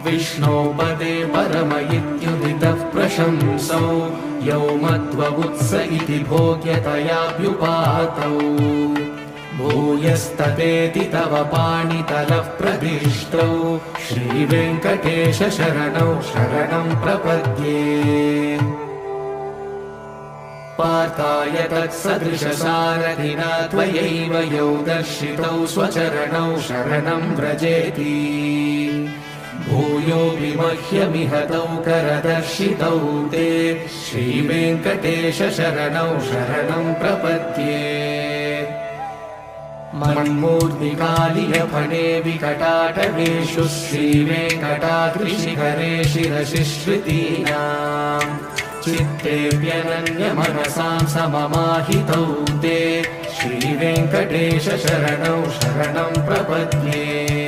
विष्णो पदे परम इत्युदितः प्रशंसौ यौ मध्ववुत्स इति भोग्यतयाभ्युपातौ भूयस्ततेति तव पाणितलः प्रदिष्टौ श्रीवेङ्कटेश शरणौ शरणं प्रपद्ये पार्थाय तत्सदृशसारथिना त्वयैव यौ दर्शितौ स्वचरणौ शरणं व्रजेति भूयोऽपि मह्यमिहतौ करदर्शितौ ते श्रीवेङ्कटेश शरणौ शरणं प्रपद्ये मन्मूर्तिकालियफणे विकटाटवेषु श्रीवेङ्कटाद्रिशिखरे शिरसिश्रुतीनाम् चित्तेऽप्यनन्यमनसां सममाहितौ ते श्रीवेङ्कटेश शरणौ शरणं प्रपद्ये।